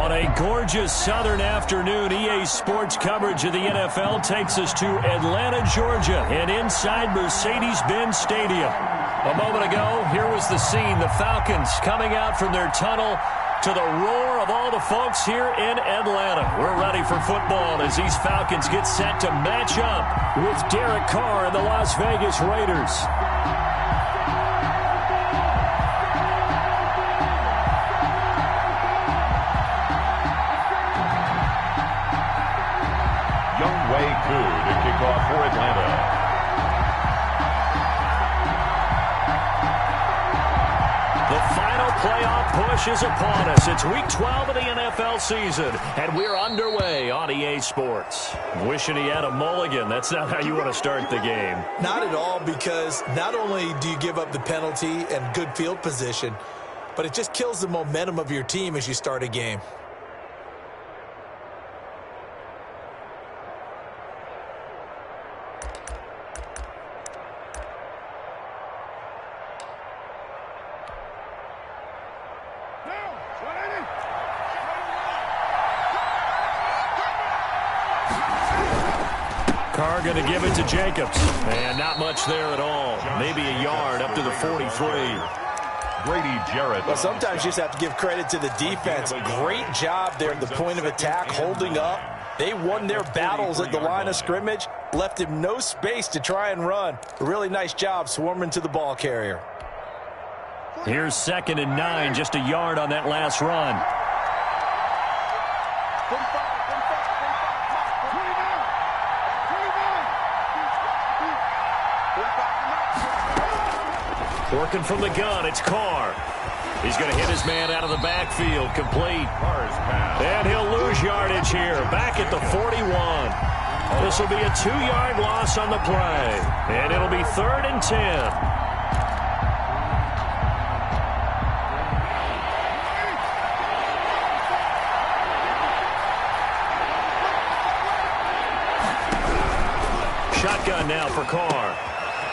On a gorgeous southern afternoon, EA Sports coverage of the NFL takes us to Atlanta, Georgia, and inside Mercedes-Benz Stadium. A moment ago, here was the scene. The Falcons coming out from their tunnel to the roar of all the folks here in Atlanta. We're ready for football as these Falcons get set to match up with Derek Carr and the Las Vegas Raiders. To kick off for Atlanta. The final playoff push is upon us. It's week 12 of the NFL season, and we're underway on EA Sports. Wishing he had a mulligan. That's not how you want to start the game. Not at all, because not only do you give up the penalty and good field position, but it just kills the momentum of your team as you start a game. Carr going to give it to Jacobs. And not much there at all. Maybe a yard up to the 43. Grady Jarrett. Well, sometimes you just have to give credit to the defense. Great job there at the point of attack, holding up. They won their battles at the line of scrimmage, left him no space to try and run. A really nice job swarming to the ball carrier. Here's 2nd and 9, just a yard on that last run. Working from the gun, it's Carr. He's going to hit his man out of the backfield, complete. And he'll lose yardage here, back at the 41. This will be a 2-yard loss on the play. And it'll be 3rd and 10. Shotgun now for Carr.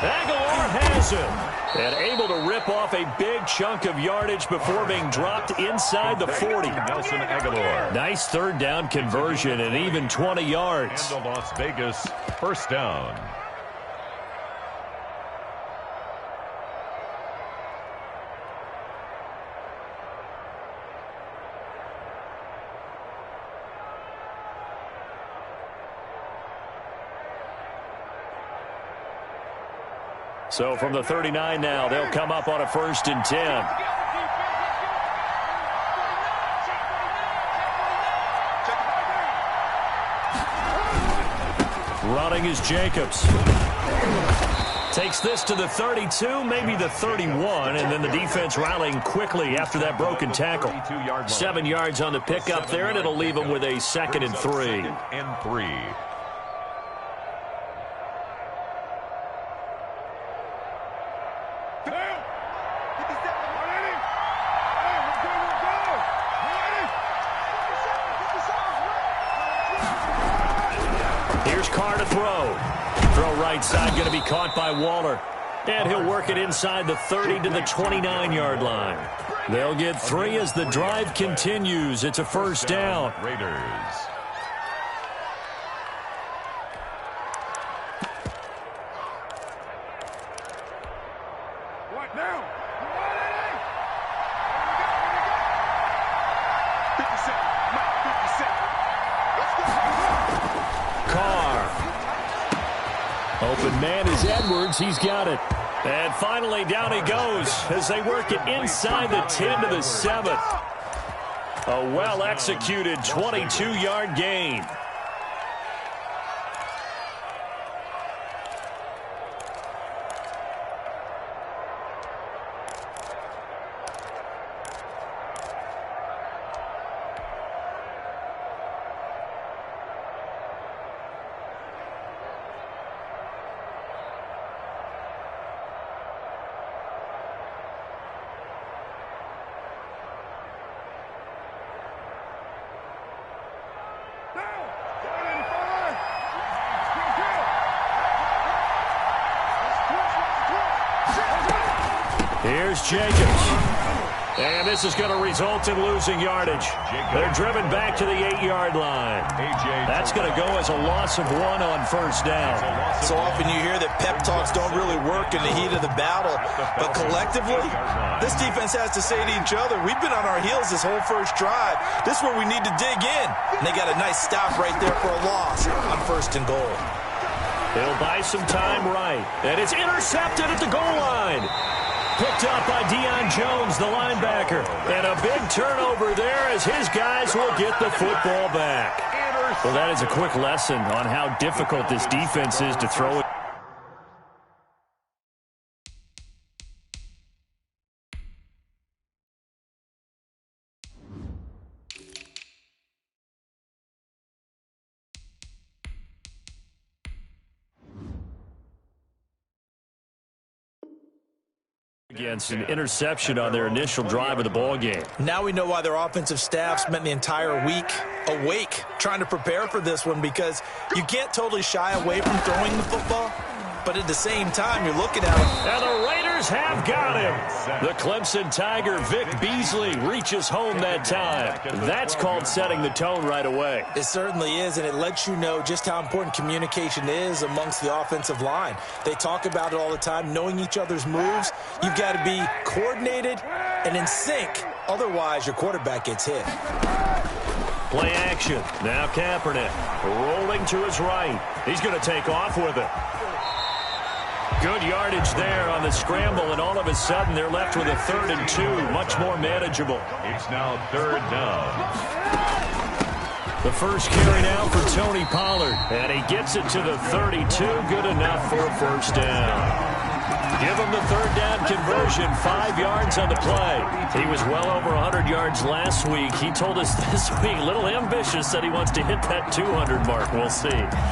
Aguilar has him. And able to rip off a big chunk of yardage before being dropped inside the 40. Nelson Aguilar. Nice 3rd down conversion and even 20 yards. And the Las Vegas 1st down. So from the 39 now, they'll come up on a 1st and 10. Running is Jacobs. Takes this to the 32, maybe the 31, and then the defense rallying quickly after that broken tackle. 7 yards on the pickup there, and it'll leave them with a 2nd and 3. 2nd and 3. Here's Carr to throw. Throw right side, going to be caught by Waller. And he'll work it inside the 30 to the 29-yard line. They'll get 3 as the drive continues. It's a 1st down. Raiders. What now? Open man is Edwards. He's got it. And finally, down he goes as they work it inside the 10 to the 7. A well-executed 22-yard gain. Here's Jacobs. And this is going to result in losing yardage. They're driven back to the 8-yard line. That's going to go as a loss of 1 on first down. So often you hear that pep talks don't really work in the heat of the battle, but collectively, this defense has to say to each other, we've been on our heels this whole first drive. This is where we need to dig in. And they got a nice stop right there for a loss on first and goal. He'll buy some time right. And it's intercepted at the goal line. Picked up by Deion Jones, the linebacker. And a big turnover there as his guys will get the football back. Well, that is a quick lesson on how difficult this defense is to throw it. Against an interception on their initial drive of the ball game. Now we know why their offensive staff spent the entire week awake trying to prepare for this one, because you can't totally shy away from throwing the football, but at the same time you're looking at them. And the Raiders have got him. The Clemson Tiger, Vic Beasley, reaches home that time. That's called setting the tone right away. It certainly is, and it lets you know just how important communication is amongst the offensive line. They talk about it all the time, knowing each other's moves. You've got to be coordinated and in sync. Otherwise, your quarterback gets hit. Play action. Now Kaepernick rolling to his right. He's going to take off with it. Good yardage there on the scramble, and all of a sudden they're left with a 3rd and 2, much more manageable. It's now 3rd down. The first carry now for Tony Pollard, and he gets it to the 32, good enough for a first down. Give him the 3rd down conversion, 5 yards on the play. He was well over 100 yards last week. He told us this week, a little ambitious, that he wants to hit that 200 mark. We'll see.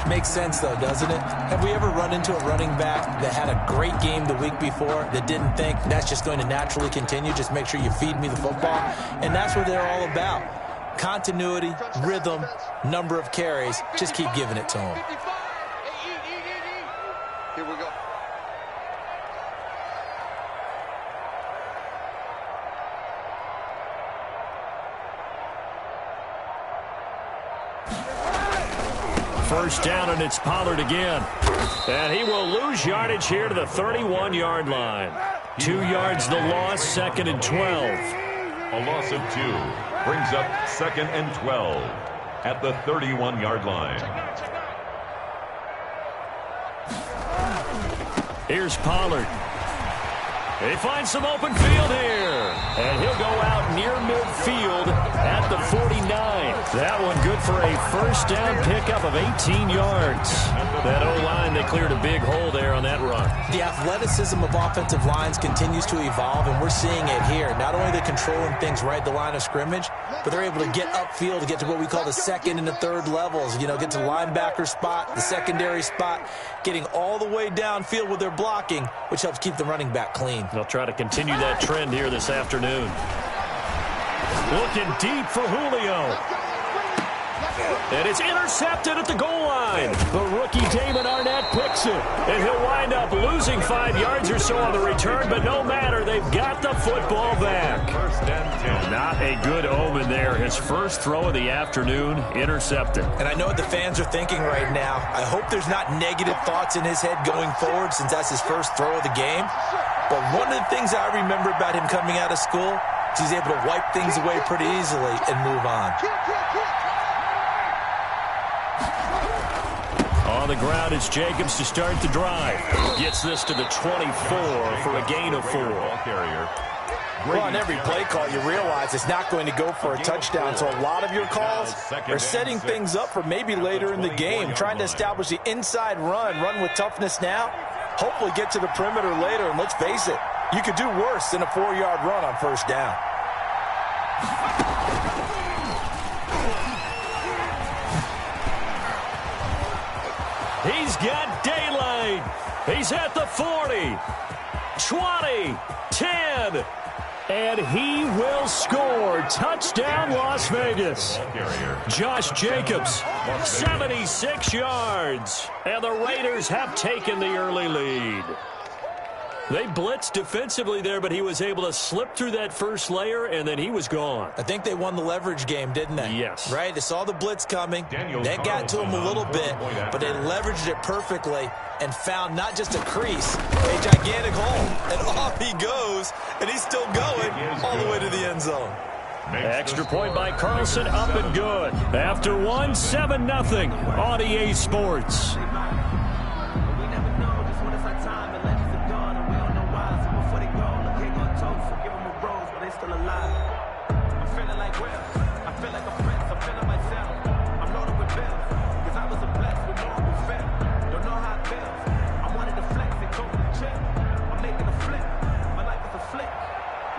Makes sense, though, doesn't it? Have we ever run into a running back that had a great game the week before that didn't think that's just going to naturally continue? Just make sure you feed me the football. And that's what they're all about. Continuity, rhythm, number of carries. Just keep giving it to them. Here we go. First down, and it's Pollard again. And he will lose yardage here to the 31-yard line. 2 yards the loss, 2nd and 12. A loss of 2 brings up 2nd and 12 at the 31-yard line. Here's Pollard. He finds some open field here. And he'll go out near midfield at the 49. That one good for a first down pickup of 18 yards. That O-line, they cleared a big hole there on that run. The athleticism of offensive lines continues to evolve, and we're seeing it here. Not only are they controlling things right at the line of scrimmage, but they're able to get upfield to get to what we call the 2nd and the 3rd levels. You know, get to the linebacker spot, the secondary spot, getting all the way downfield with their blocking, which helps keep the running back clean. They'll try to continue that trend here this afternoon. Looking deep for Julio. And it's intercepted at the goal line. The rookie Damon Arnett picks it. And he'll wind up losing 5 yards or so on the return, but no matter, they've got the football back. Not a good omen there. His first throw of the afternoon, intercepted. And I know what the fans are thinking right now. I hope there's not negative thoughts in his head going forward, since that's his first throw of the game. But one of the things I remember about him coming out of school is he's able to wipe things away pretty easily and move on. On the ground, it's Jacobs to start the drive. Gets this to the 24 for a gain of 4. Well, on every play call, you realize it's not going to go for a touchdown. So a lot of your calls are setting things up for maybe later in the game, trying to establish the inside run with toughness now, hopefully get to the perimeter later. And let's face it, you could do worse than a 4-yard run on first down. He's got daylight. He's at the 40, 20, 10, and he will score. Touchdown, Las Vegas. Josh Jacobs, 76 yards, and the Raiders have taken the early lead. They blitzed defensively there, but he was able to slip through that first layer, and then he was gone. I think they won the leverage game, didn't they? Yes. Right? They saw the blitz coming. That got to him a little bit, but they leveraged it perfectly and found not just a crease, a gigantic hole. And off he goes, and he's still going all the way to the end zone. Extra point by Carlson, up and good. After one, 7-0 on EA Sports.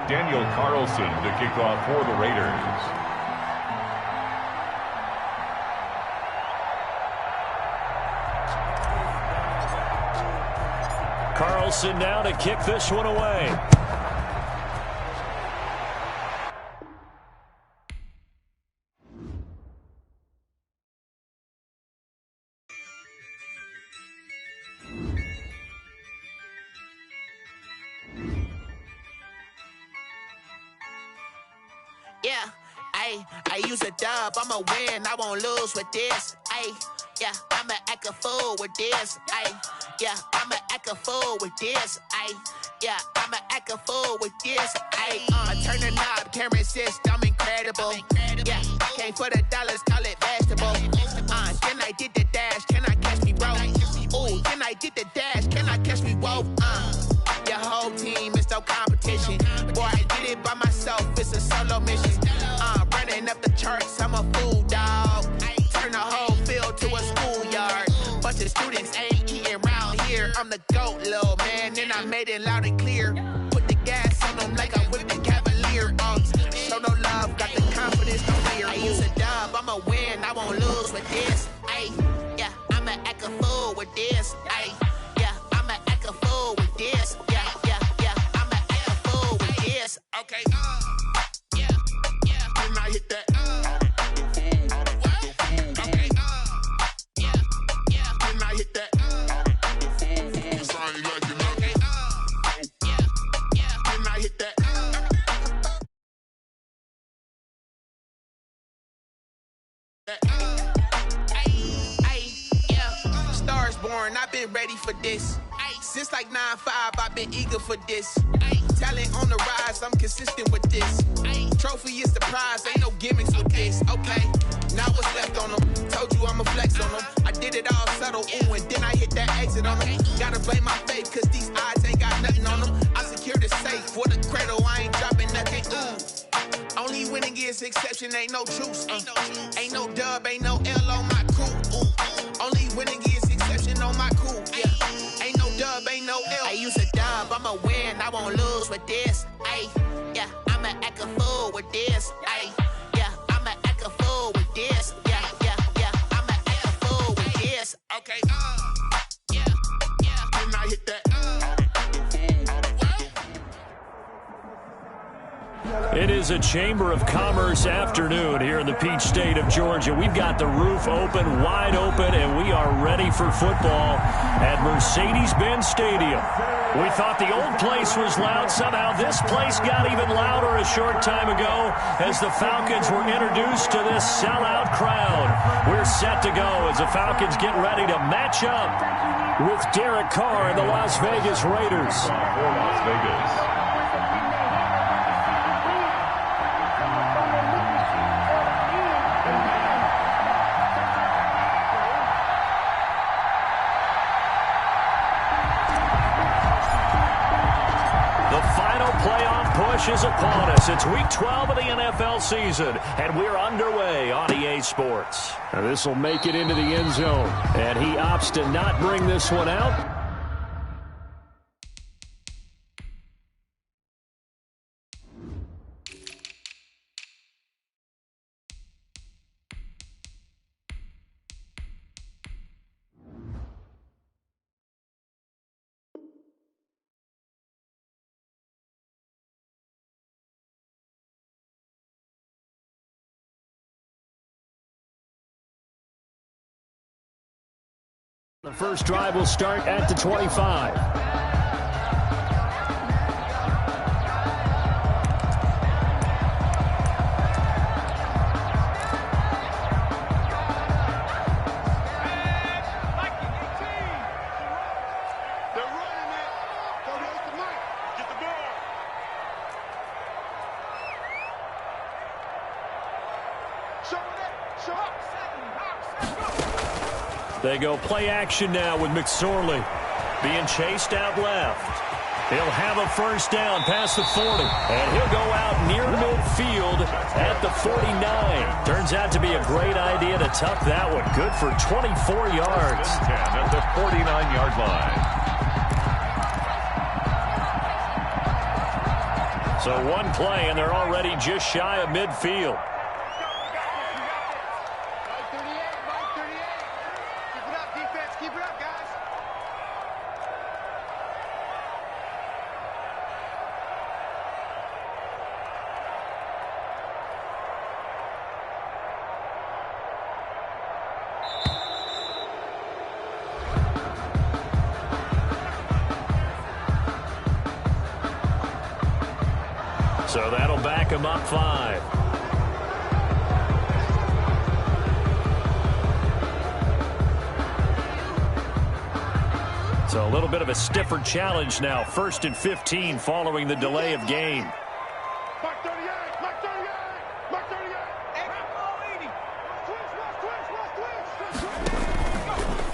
Daniel Carlson to kick off for the Raiders. Carlson now to kick this one away. Yeah, I use a dub, I'ma win, I won't lose with this. Yeah, I'ma act a fool with this. Yeah, I'ma act a fool with this. Yeah, I'ma act a fool with this. I turn the knob, camera assist, I'm incredible. Yeah, came for the dollars, call it vegetable. Then I did the dash, can I catch me, bro? Ooh, then I did the dash, can I catch me, whoa? Your whole team is no competition. Boy, I did it by myself, it's a solo mission. Running up the charts, I'm a fool, dog. Turn the whole field to a schoolyard. Bunch of students ain't eating round here. I'm the GOAT, little man, and I made it loud and clear. Put the gas on them like I whipped the Cavalier. Show no love, got the confidence, no fear. I use a dub, I'ma win, I won't lose with this. Yeah, I'ma act a fool with this. Yeah, I'ma act a fool with this. Yeah, I'ma act a fool with this. Okay, yeah, can I hit that? Okay, yeah, can I hit that? Can I hit that? Yeah, stars born, I've been ready for this. Since like 9-5, I've been eager for this. Talent on the rise, I'm consistent with this. Trophy is the prize, ain't no gimmicks with this. Okay, now what's left on them? Told you I'ma flex on them. I did it all subtle, ooh, and then I hit that exit on them. Gotta blame my faith, cause these odds ain't got nothing on them. I secure the safe for the cradle, I ain't dropping nothing, ooh. Only winning is exception, ain't no truce. Ain't no dub, ain't no L on my crew. Only winning is exception on my crew. Yeah, ain't no dub, ain't no L. I use a dub, I'ma win, I won't lose with this. Yeah, I'ma act a fool with this. Yeah, I'ma act a fool with this. Yeah, I'ma act a fool with this. Okay, yeah, can I hit that? It is a Chamber of Commerce afternoon here in the Peach State of Georgia. We've got the roof open, wide open, and we are ready for football at Mercedes-Benz Stadium. We thought the old place was loud. Somehow this place got even louder a short time ago as the Falcons were introduced to this sellout crowd. We're set to go as the Falcons get ready to match up with Derek Carr and the Las Vegas Raiders. For Las Vegas. Is upon us. It's week 12 of the NFL season, and we're underway on EA Sports. Now this will make it into the end zone, and he opts to not bring this one out. The first drive will start at the 25. They go play action now with McSorley being chased out left. He'll have a first down past the 40, and he'll go out near midfield at the 49. Turns out to be a great idea to tuck that one. Good for 24 yards. 10 at the 49-yard line. So one play, and they're already just shy of midfield. So that'll back him up 5. So a little bit of a stiffer challenge now. 1st and 15 following the delay of game.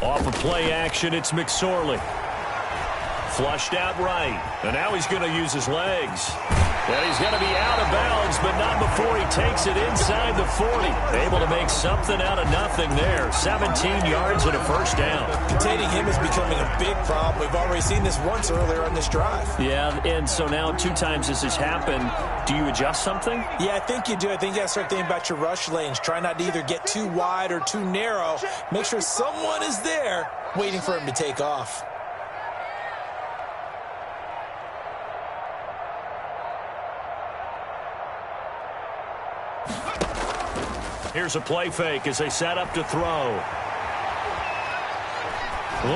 Off of play action, it's McSorley. Flushed out right. And now he's going to use his legs. And he's going to be out of bounds, but not before he takes it inside the 40. Able to make something out of nothing there. 17 yards and a first down. Containing him is becoming a big problem. We've already seen this once earlier on this drive. Yeah, and so now 2 times this has happened. Do you adjust something? Yeah, I think you do. I think you got to start thinking about your rush lanes. Try not to either get too wide or too narrow. Make sure someone is there waiting for him to take off. Here's a play fake as they set up to throw.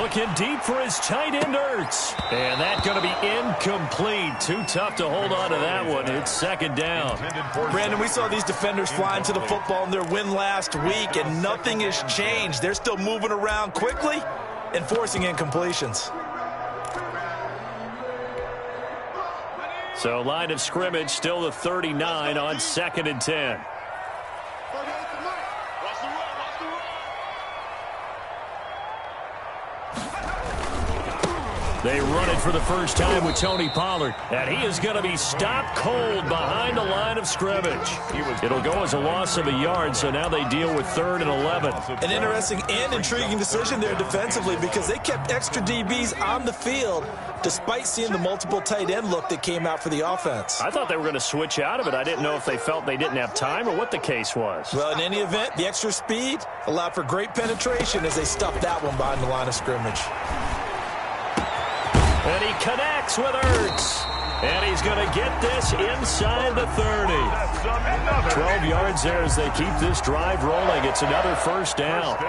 Looking deep for his tight end, Ertz. And that's going to be incomplete. Too tough to hold on to that one. It's second down. Brandon, we saw these defenders flying to the football in their win last week, and nothing has changed. They're still moving around quickly and forcing incompletions. So line of scrimmage still the 39 on 2nd and 10. They run it for the first time with Tony Pollard. And he is going to be stopped cold behind the line of scrimmage. It'll go as a loss of a yard, so now they deal with 3rd and 11. An interesting and intriguing decision there defensively because they kept extra DBs on the field despite seeing the multiple tight end look that came out for the offense. I thought they were going to switch out of it. I didn't know if they felt they didn't have time or what the case was. Well, in any event, the extra speed allowed for great penetration as they stuffed that one behind the line of scrimmage. And he connects with Ertz. And he's going to get this inside the 30. 12 yards there as they keep this drive rolling. It's another first down.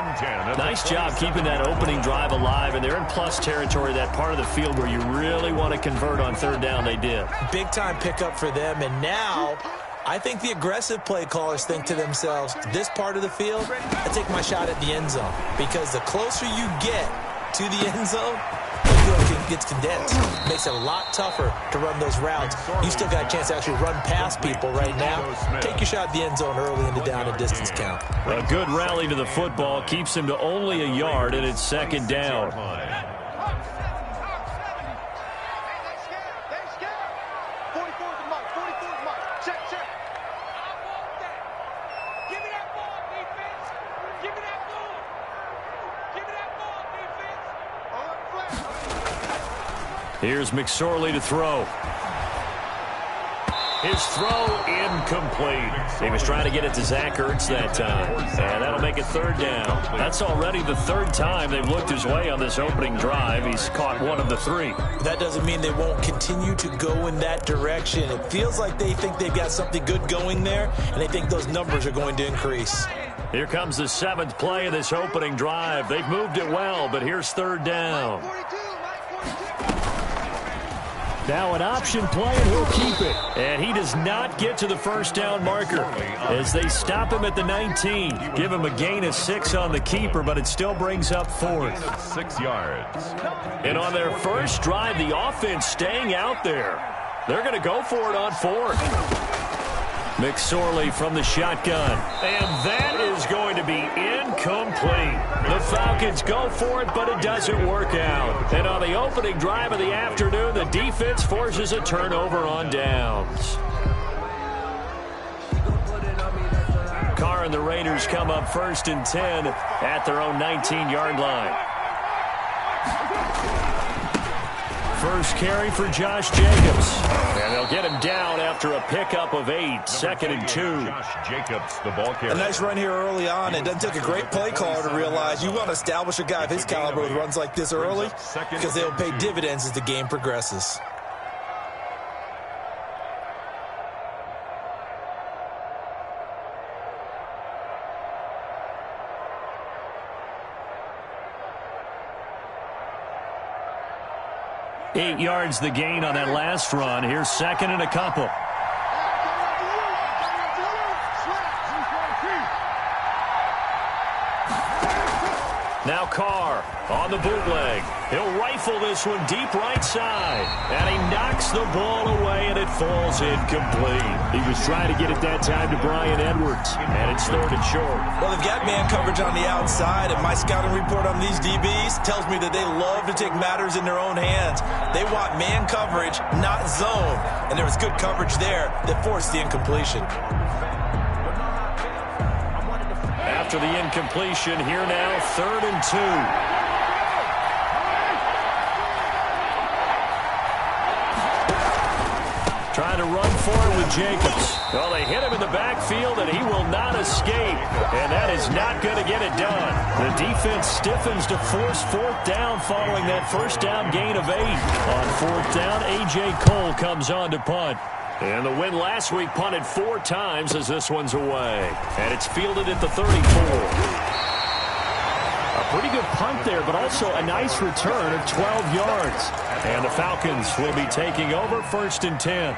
Nice job keeping that opening drive alive. And they're in plus territory, that part of the field where you really want to convert on 3rd down. They did. Big-time pickup for them. And now I think the aggressive play callers think to themselves, this part of the field, I take my shot at the end zone. Because the closer you get to the end zone, it gets condensed. Makes it a lot tougher to run those routes. You still got a chance to actually run past people right now. Take your shot at the end zone early in the down and distance count. A good rally to the football keeps him to only a yard, and it's 2nd down. Here's McSorley to throw. His throw incomplete. He was trying to get it to Zach Ertz that time. And that'll make it 3rd down. That's already the 3rd time they've looked his way on this opening drive. He's caught 1 of the 3. That doesn't mean they won't continue to go in that direction. It feels like they think they've got something good going there, and they think those numbers are going to increase. Here comes the 7th play of this opening drive. They've moved it well, but here's 3rd down. Now an option play, and he'll keep it. And he does not get to the first down marker as they stop him at the 19. Give him a gain of 6 on the keeper, but it still brings up 4th. 6 yards. And on their first drive, the offense staying out there. They're going to go for it on 4th. McSorley from the shotgun. And that is going to Incomplete. The Falcons go for it, but it doesn't work out. And on the opening drive of the afternoon, the defense forces a turnover on downs. Carr and the Raiders come up 1st and 10 at their own 19-yard line. First carry for Josh Jacobs. And they'll get him down after a pickup of 8. 2nd and 2. Josh Jacobs, the ball carrier. A nice run here early on. It doesn't take a great play caller to realize you want to establish a guy of his caliber with runs like this early because they'll pay dividends as the game progresses. Eight yards the gain on that last run. Here's 2nd and a couple. Now Carr on the bootleg. He'll rifle this one deep right side. And he knocks the ball away, and it falls incomplete. He was trying to get it that time to Bryan Edwards. And it's 3rd and short. Well, they've got man coverage on the outside, and my scouting report on these DBs tells me that they love to take matters in their own hands. They want man coverage, not zone. And there was good coverage there that forced the incompletion. After the incompletion, here now, 3rd and 2. Trying to run for it with Jacobs. Well, they hit him in the backfield, and he will not escape. And that is not going to get it done. The defense stiffens to force 4th down following that first down gain of 8. On 4th down, A.J. Cole comes on to punt. And the win last week punted 4 times as this one's away. And it's fielded at the 34. A pretty good punt there, but also a nice return of 12 yards. And the Falcons will be taking over 1st and 10.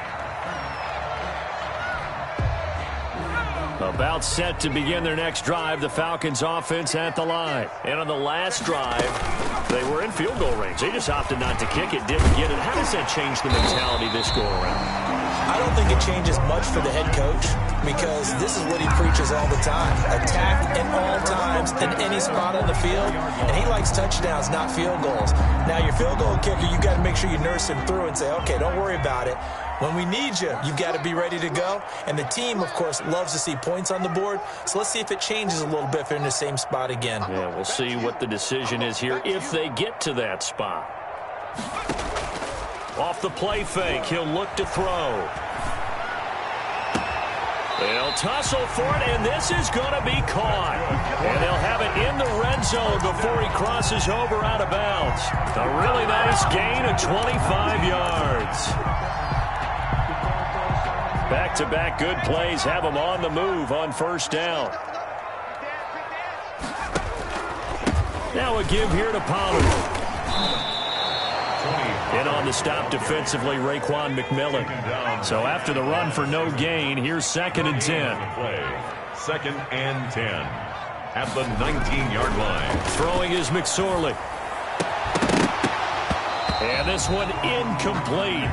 About set to begin their next drive, the Falcons offense at the line. And on the last drive, they were in field goal range. They just opted not to kick it, didn't get it. How does that change the mentality this go around? I don't think it changes much for the head coach because this is what he preaches all the time. Attack at all times in any spot on the field, and he likes touchdowns, not field goals. Now, your field goal kicker, you got to make sure you nurse him through and say, okay, don't worry about it. When we need you, you've got to be ready to go. And the team, of course, loves to see points on the board. So let's see if it changes a little bit if they're in the same spot again. Yeah, we'll see what the decision is here if they get to that spot. Off the play fake, he'll look to throw. They'll tussle for it, and this is going to be caught. And they'll have it in the red zone before he crosses over out of bounds. A really nice gain of 25 yards. Back-to-back good plays have him on the move on 1st down. Now a give here to Pollard. And on the stop defensively, Raekwon McMillan. So after the run for no gain, here's 2nd and 10. 2nd and 10 at the 19-yard line. Throwing is McSorley. And this one incomplete.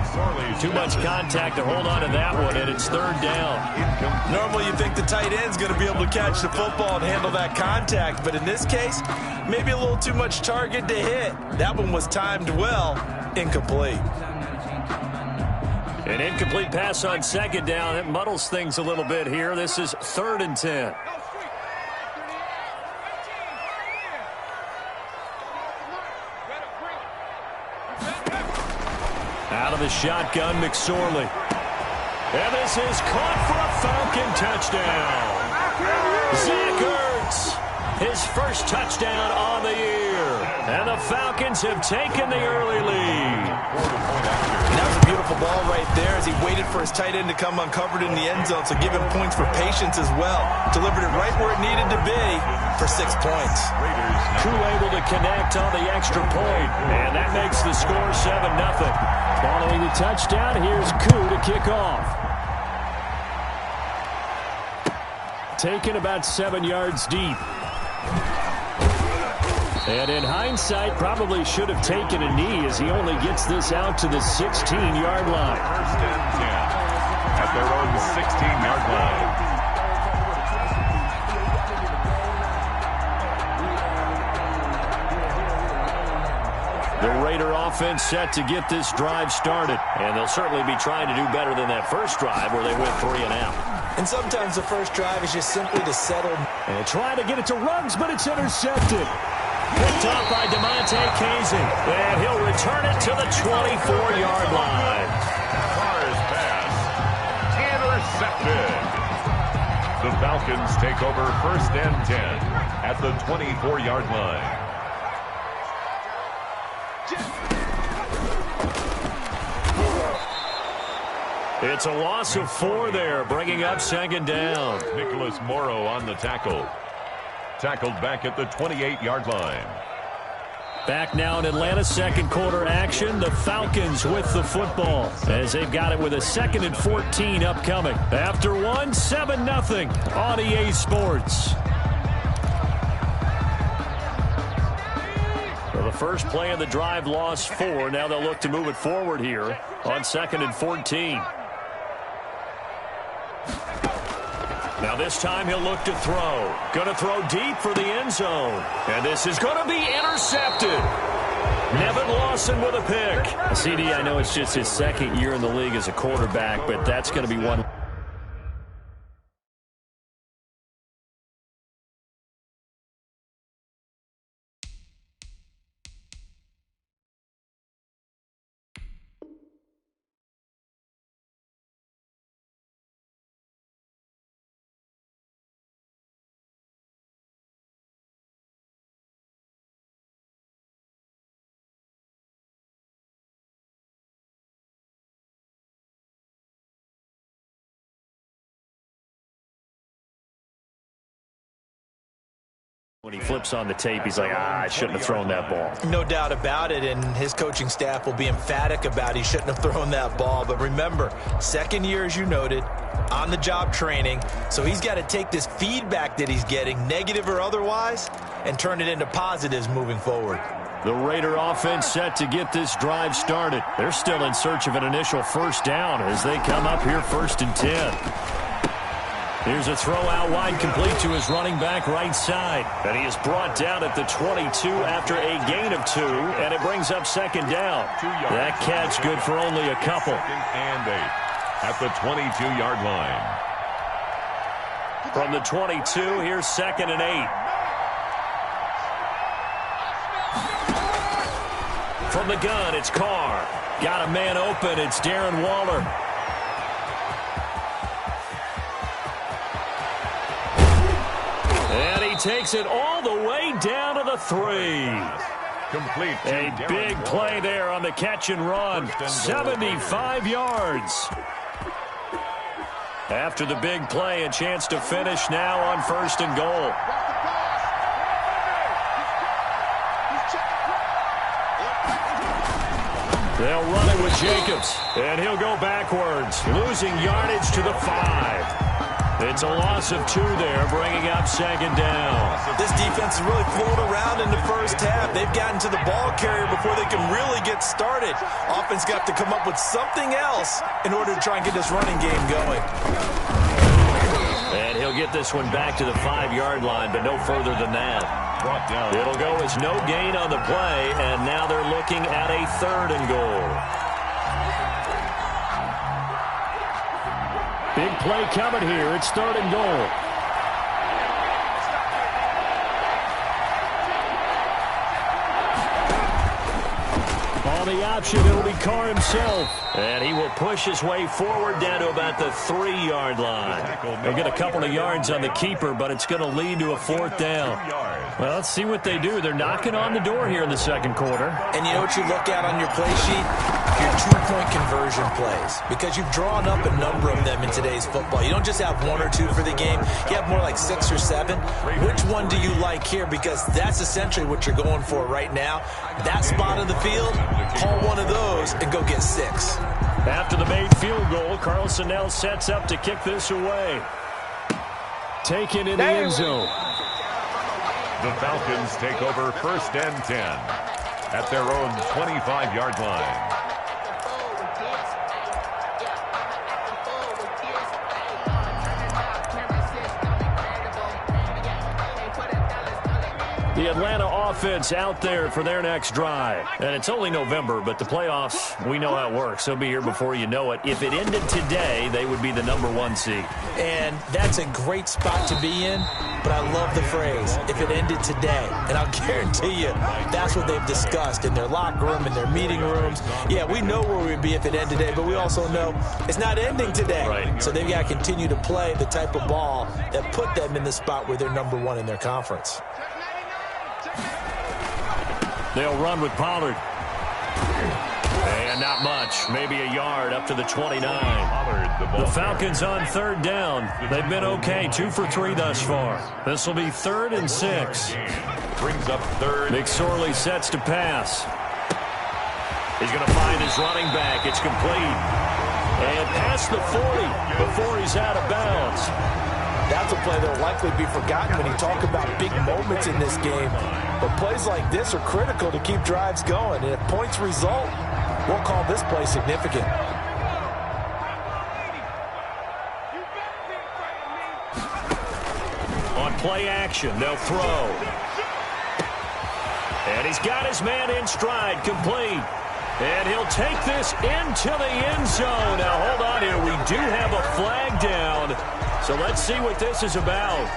Too much contact to hold on to that one, and it's 3rd down. Normally you think the tight end's going to be able to catch the football and handle that contact, but in this case, maybe a little too much target to hit. That one was timed well. Incomplete. An incomplete pass on 2nd down. It muddles things a little bit here. This is 3rd and 10. Out of the shotgun, McSorley. And this is caught for a Falcon touchdown. Zach Ertz, his first touchdown on the year. And the Falcons have taken the early lead. And that was a beautiful ball right there as he waited for his tight end to come uncovered in the end zone, so give him points for patience as well. Delivered it right where it needed to be for 6 points. Koo able to connect on the extra point, and that makes the score 7-0. Following the touchdown, here's Koo to kick off. Taken about 7 yards deep. And in hindsight, probably should have taken a knee as he only gets this out to the 16-yard line. 1st and 10 at their own 16-yard line. The Raider offense set to get this drive started. And they'll certainly be trying to do better than that first drive where they went 3 and out. And sometimes the first drive is just simply to settle. And trying to get it to Ruggs, but it's intercepted. Picked up by DeMonte Casey. And he'll return it to the 24-yard line. Carr's pass. Intercepted. The Falcons take over 1st and 10 at the 24-yard line. It's a loss of 4 there, bringing up 2nd down. Nicholas Morrow on the tackle. Tackled back at the 28-yard line. Back now in Atlanta, second quarter action. The Falcons with the football as they've got it with a 2nd and 14 upcoming. After 1, 7-0 on EA Sports. Well, the first play of the drive lost 4. Now they'll look to move it forward here on 2nd and 14. Now this time he'll look to throw. Going to throw deep for the end zone. And this is going to be intercepted. Nevin Lawson with a pick. CD, I know it's just his 2nd year in the league as a quarterback, but that's going to be one. When he flips on the tape, he's like, I shouldn't have thrown that ball. No doubt about it, and his coaching staff will be emphatic about he shouldn't have thrown that ball. But remember, 2nd year, as you noted, on-the-job training. So he's got to take this feedback that he's getting, negative or otherwise, and turn it into positives moving forward. The Raider offense set to get this drive started. They're still in search of an initial 1st down as they come up here 1st and 10. Here's a throw out wide, complete to his running back right side. And he is brought down at the 22 after a gain of 2, and it brings up 2nd down. That catch good for only a couple. 2nd and 8 at the 22-yard line. From the 22, here's 2nd and 8. From the gun, it's Carr. Got a man open. It's Darren Waller. And he takes it all the way down to the 3. Complete. A big play there on the catch and run. 75 yards. After the big play, a chance to finish now on 1st and goal. They'll run it with Jacobs, and he'll go backwards, losing yardage to the 5. It's a loss of 2 there, bringing up 2nd down. This defense has really flown around in the first half. They've gotten to the ball carrier before they can really get started. Offense got to come up with something else in order to try and get this running game going. And he'll get this one back to the 5-yard line, but no further than that. Brought down. It'll go as no gain on the play, and now they're looking at a 3rd and goal. Big play coming here. It's 3rd and goal. On the option, it'll be Carr himself. And he will push his way forward down to about the 3-yard line. They'll get a couple of yards on the keeper, but it's going to lead to a 4th down. Well, let's see what they do. They're knocking on the door here in the 2nd quarter. And you know what you look at on your play sheet? Your 2-point conversion plays. Because you've drawn up a number of them in today's football. You don't just have 1 or 2 for the game. You have more like 6 or 7. Which one do you like here? Because that's essentially what you're going for right now. That spot of the field, call one of those and go get 6. After the made field goal, Carlson now sets up to kick this away. Taken in the end zone. The Falcons take over 1st and 10 at their own 25-yard line. The Atlanta offense out there for their next drive. And it's only November, but the playoffs, we know how it works. They'll be here before you know it. If it ended today, they would be the #1 seed. And that's a great spot to be in, but I love the phrase, if it ended today. And I'll guarantee you, that's what they've discussed in their locker room, in their meeting rooms. Yeah, we know where we'd be if it ended today, but we also know it's not ending today. Right. So they've got to continue to play the type of ball that put them in the spot where they're #1 in their conference. They'll run with Pollard. And not much. Maybe a yard up to the 29. The Falcons on 3rd down. They've been okay. 2 for 3 thus far. This will be 3rd and 6. Brings up 3rd. McSorley sets to pass. He's going to find his running back. It's complete. And past the 40 before he's out of bounds. That's a play that will likely be forgotten when you talk about big moments in this game. But plays like this are critical to keep drives going. And if points result, we'll call this play significant. On play action, they'll throw. And he's got his man in stride, complete. And he'll take this into the end zone. Now, hold on here. We do have a flag down. So let's see what this is about.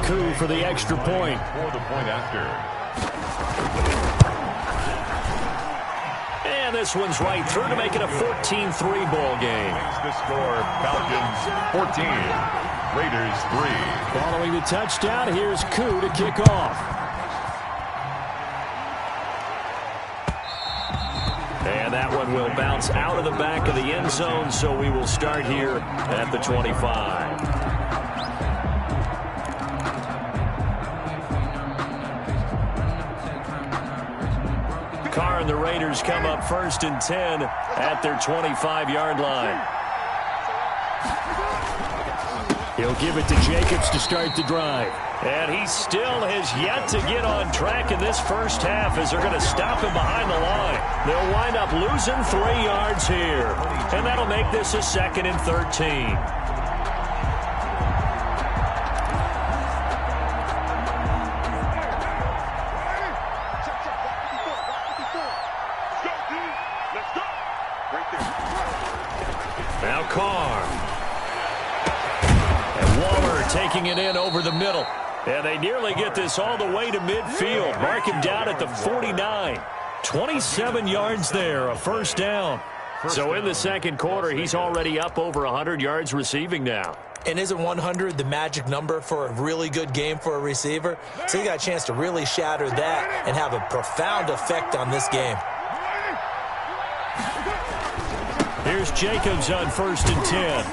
Coup for the extra point. For the point after. And this one's right through to make it a 14-3 ball game. Makes the score Falcons 14, Raiders 3. Following the touchdown, here's Coup to kick off. And that one will bounce out of the back of the end zone, so we will start here at the 25. Carr and the Raiders come up 1st and 10 at their 25-yard line. He'll give it to Jacobs to start the drive. And he still has yet to get on track in this first half as they're going to stop him behind the line. They'll wind up losing 3 yards here. And that'll make this a 2nd and 13. Now Carr. And Waller taking it in over the middle. And they nearly get this all the way to midfield. Mark him down at the 49. 27 yards there, a 1st down. So in the 2nd quarter, he's already up over 100 yards receiving now. And isn't 100 the magic number for a really good game for a receiver? So you got a chance to really shatter that and have a profound effect on this game. Here's Jacobs on 1st and 10.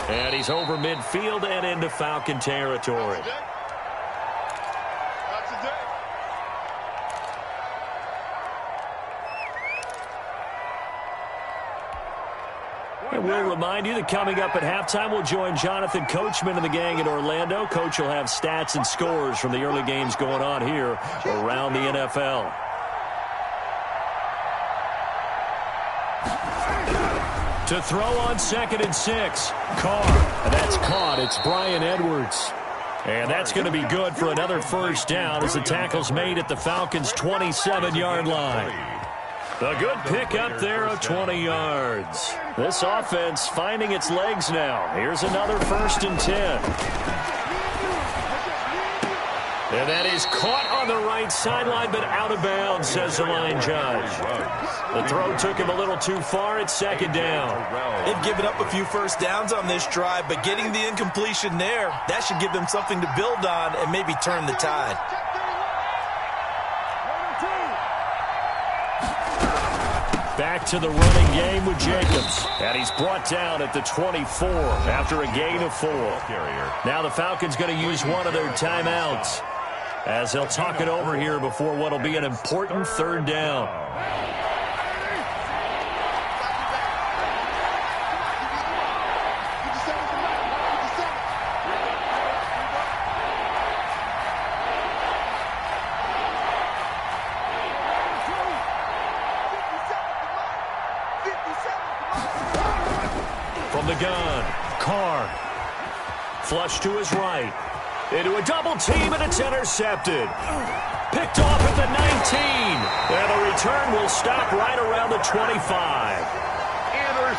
And he's over midfield and into Falcon territory. And we'll remind you that coming up at halftime, we'll join Jonathan Coachman and the gang in Orlando. Coach will have stats and scores from the early games going on here around the NFL. To throw on 2nd and 6. Carr. And that's caught. It's Bryan Edwards. And that's going to be good for another 1st down as the tackle's made at the Falcons' 27-yard line. A good pick up there of 20 yards. This offense finding its legs now. Here's another 1st and 10. And that is caught on the right sideline, but out of bounds, says the line judge. The throw took him a little too far. It's 2nd down. They've given up a few 1st downs on this drive, but getting the incompletion there, that should give them something to build on and maybe turn the tide. Back to the running game with Jacobs. And he's brought down at the 24 after a gain of 4. Now the Falcons going to use one of their timeouts as they'll talk it over here before what will be an important 3rd down. From the gun, Carr. Flush to his right. into a double team, and it's intercepted. Picked off at the 19. And the return will stop right around the 25.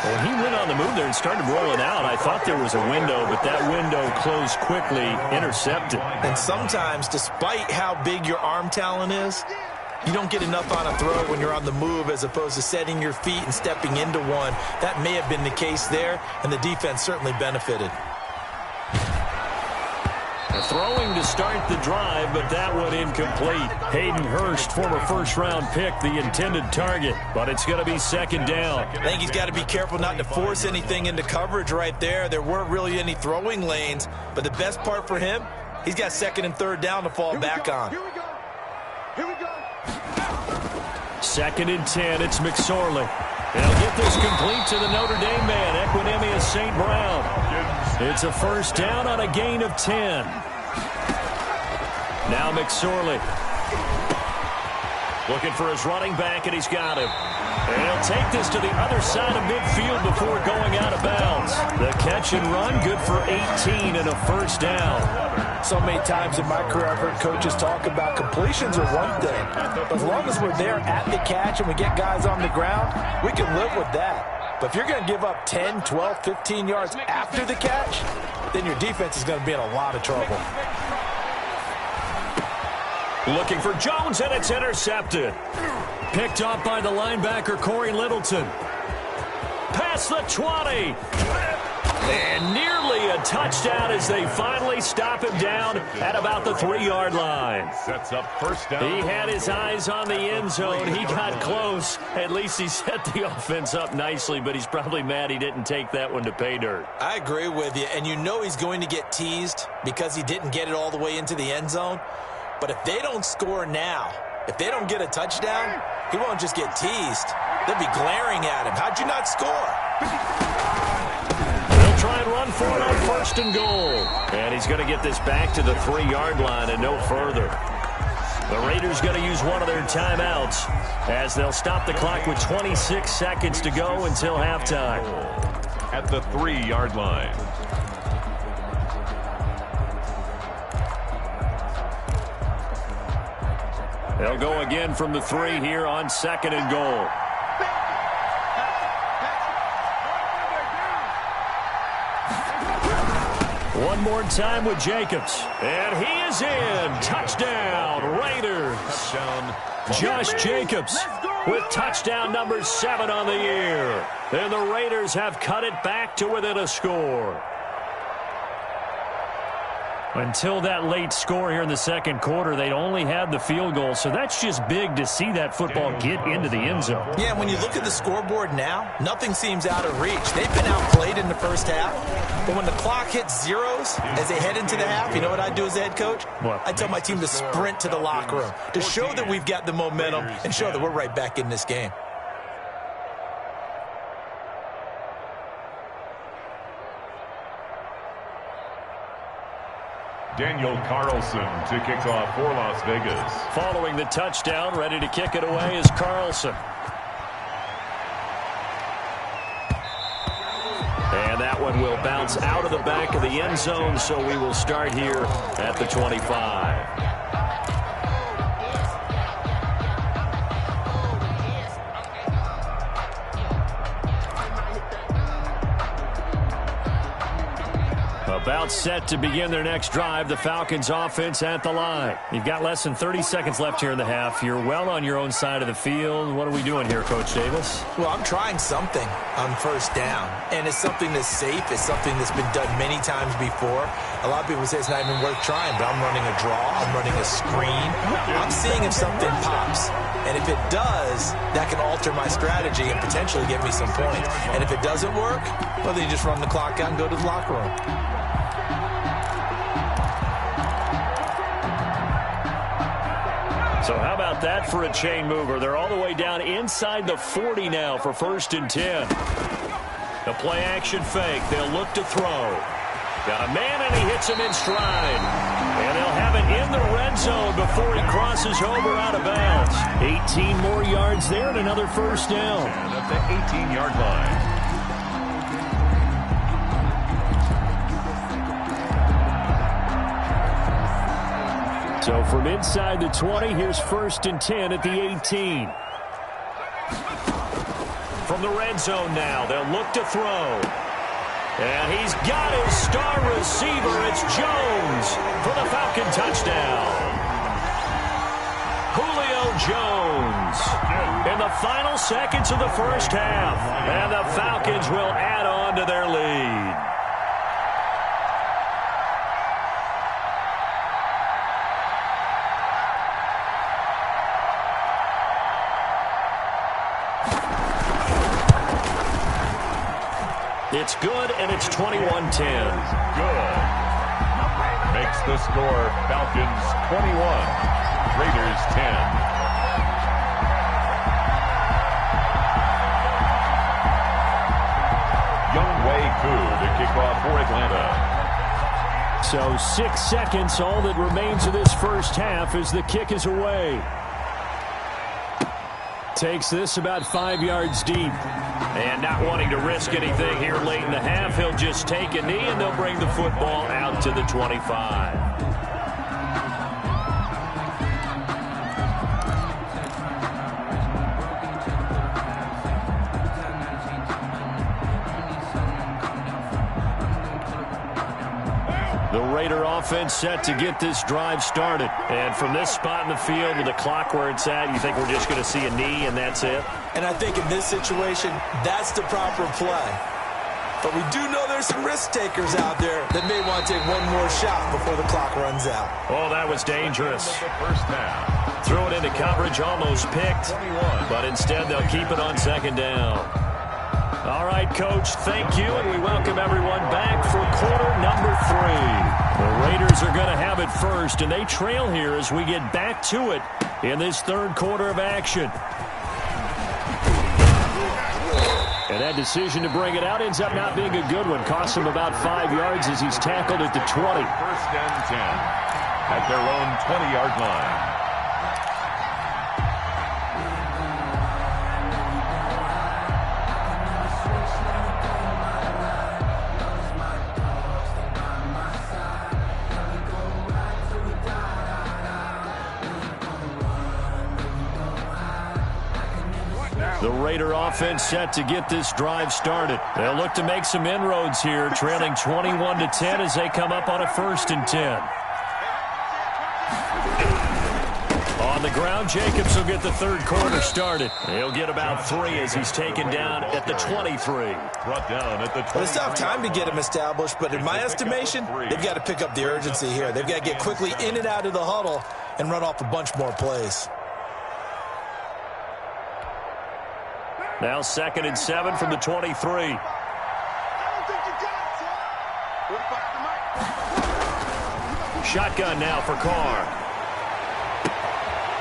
Well, he went on the move there and started rolling out. I thought there was a window, but that window closed quickly, intercepted. And sometimes, despite how big your arm talent is, you don't get enough on a throw when you're on the move as opposed to setting your feet and stepping into one. That may have been the case there, and the defense certainly benefited. Throwing to start the drive, but that one incomplete. Hayden Hurst, former first-round pick, the intended target, but it's going to be second down. I think he's got to be careful not to force anything into coverage right there. There weren't really any throwing lanes, but the best part for him, he's got second and third down to fall back on. Here we go. Second and 10, it's McSorley. They'll get this complete to the Notre Dame man, Equinemius St. Brown. It's a first down on a gain of 10. Now McSorley looking for his running back, and he's got him. And he'll take this to the other side of midfield before going out of bounds. The catch and run, good for 18 and a first down. So many times in my career I've heard coaches talk about completions are one thing. But as long as we're there at the catch and we get guys on the ground, we can live with that. But if you're going to give up 10, 12, 15 yards after the catch, then your defense is going to be in a lot of trouble. Looking for Jones, and it's intercepted. Picked off by the linebacker, Corey Littleton. Past the 20. And nearly a touchdown as they finally stop him down at about the 3-yard line. Sets up first down. He had his eyes on the end zone. He got close. At least he set the offense up nicely, but he's probably mad he didn't take that one to pay dirt. I agree with you, and you know he's going to get teased because he didn't get it all the way into the end zone. But if they don't score now, if they don't get a touchdown, he won't just get teased. They'll be glaring at him. How'd you not score? They'll try and run for it on first and goal. And he's going to get this back to the 3-yard line and no further. The Raiders going to use one of their timeouts as they'll stop the clock with 26 seconds to go until halftime. At the 3-yard line. They'll go again from the 3 here on second and goal. One more time with Jacobs. And he is in. Touchdown, Raiders. Josh Jacobs with touchdown number 7 on the year. And the Raiders have cut it back to within a score. Until that late score here in the second quarter, they'd only had the field goal, so that's just big to see that football get into the end zone. Yeah, when you look at the scoreboard now, nothing seems out of reach. They've been outplayed in the first half, but when the clock hits zeros as they head into the half, you know what I do as the head coach? What? I tell my team to sprint to the locker room to show that we've got the momentum and show that we're right back in this game. Daniel Carlson to kick off for Las Vegas. Following the touchdown, ready to kick it away is Carlson. And that one will bounce out of the back of the end zone, so we will start here at the 25. About set to begin their next drive. The Falcons offense at the line. You've got less than 30 seconds left here in the half. You're well on your own side of the field. What are we doing here, Coach Davis? Well, I'm trying something on first down, and it's something that's safe. It's something that's been done many times before. A lot of people say it's not even worth trying, but I'm running a draw. I'm running a screen. I'm seeing if something pops. And if it does, that can alter my strategy and potentially get me some points. And if it doesn't work, well, then you just run the clock out and go to the locker room. So how about that for a chain mover? They're all the way down inside the 40 now for first and 10. The play action fake. They'll look to throw. Got a man, and he hits him in stride. And they'll have it in the red zone before he crosses over out of bounds. 18 more yards there and another first down. And at the 18-yard line. So from inside the 20, here's 1st and 10 at the 18. From the red zone now, they'll look to throw. And he's got his star receiver. It's Jones for the Falcon touchdown. Julio Jones in the final seconds of the first half. And the Falcons will add on to their lead. It's good, and it's 21-10. Good. Makes the score Falcons 21, Raiders 10. Younghoe Koo to kick off for Atlanta. So 6 seconds, all that remains of this first half as the kick is away. Takes this about 5 yards deep. And not wanting to risk anything here late in the half, he'll just take a knee and they'll bring the football out to the 25. The Raider offense set to get this drive started. And from this spot in the field with the clock where it's at, you think we're just going to see a knee and that's it? And I think in this situation, that's the proper play. But we do know there's some risk takers out there that may want to take one more shot before the clock runs out. Oh, that was dangerous. First down. Threw it into coverage, almost picked. But instead, they'll keep it on 2nd down. All right, Coach, thank you, and we welcome everyone back for quarter number 3. The Raiders are going to have it first, and they trail here as we get back to it in this 3rd quarter of action. And that decision to bring it out ends up not being a good one. Costs him about 5 yards as he's tackled at the 20. 1st and 10 at their own 20-yard line. The Raider offense set to get this drive started. They'll look to make some inroads here, trailing 21-10 as they come up on a 1st and 10. On the ground, Jacobs will get the 3rd quarter started. He'll get about 3 as he's taken down at the 23. Brought down at the 23. Well, it's tough time to get him established, but in my estimation, they've got to pick up the urgency here. They've got to get quickly in and out of the huddle and run off a bunch more plays. Now 2nd and 7 from the 23. Shotgun now for Carr.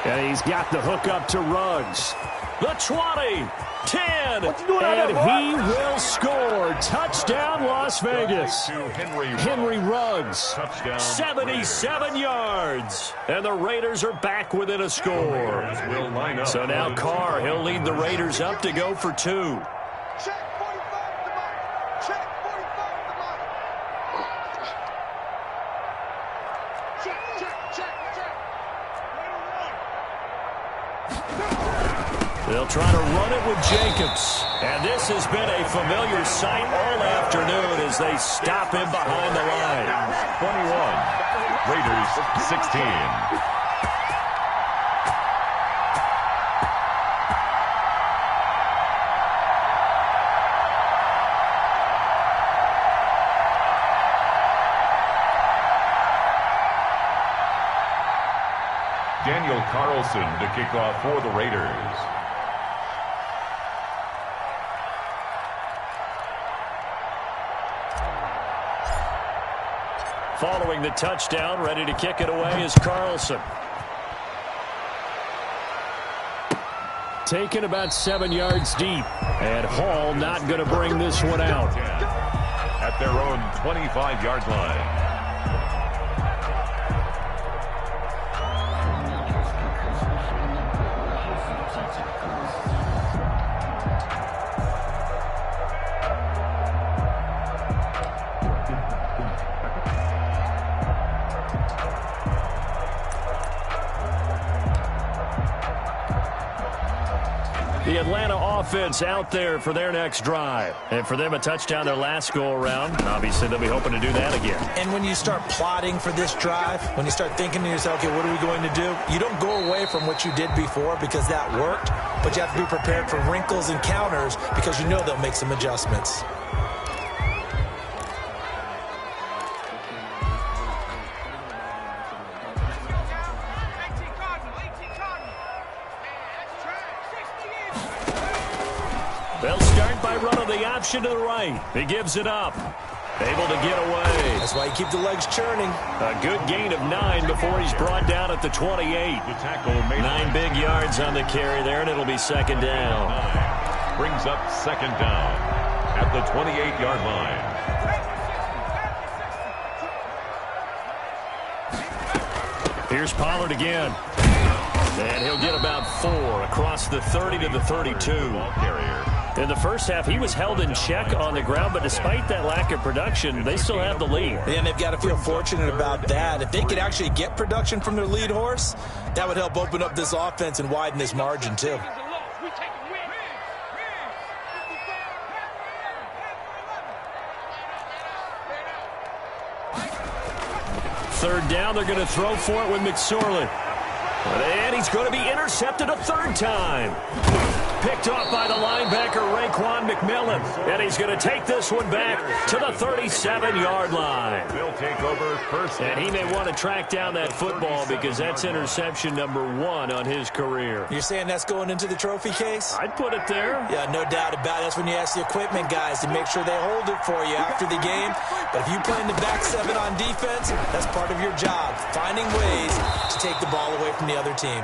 And he's got the hook up to Ruggs. The 20, 10, and he will score. Touchdown, Las Vegas. Henry Ruggs, 77 yards. And the Raiders are back within a score. So now Carr, he'll lead the Raiders up to go for 2. They'll try to run it with Jacobs. And this has been a familiar sight all afternoon as they stop him behind the line. 21, Raiders 16. Daniel Carlson to kick off for the Raiders. Following the touchdown, ready to kick it away is Carlson. Taken about 7 yards deep. And Hall not going to bring this one out. At their own 25-yard line. The Atlanta offense out there for their next drive. And for them, a touchdown their last go-around. Obviously, they'll be hoping to do that again. And when you start plotting for this drive, when you start thinking to yourself, okay, what are we going to do? You don't go away from what you did before because that worked, but you have to be prepared for wrinkles and counters because you know they'll make some adjustments. They'll start by running the option to the right. He gives it up. Able to get away. That's why you keep the legs churning. A good gain of 9 before he's brought down at the 28. 9 big yards on the carry there, and it'll be second down. Brings up second down at the 28-yard line. Here's Pollard again. And he'll get about 4 across the 30 to the 32. In the first half, he was held in check on the ground, but despite that lack of production, they still have the lead. And they've got to feel fortunate about that. If they could actually get production from their lead horse, that would help open up this offense and widen this margin, too. Third down, they're going to throw for it with McSorley. And he's going to be intercepted a third time. Picked off by the linebacker, Raekwon McMillan. And he's going to take this one back to the 37-yard line. They'll take over first. And he may want to track down that football because that's interception number 1 on his career. You're saying that's going into the trophy case? I'd put it there. Yeah, no doubt about it. That's when you ask the equipment guys to make sure they hold it for you after the game. But if you play in the back 7 on defense, that's part of your job, finding ways to take the ball away from the other team.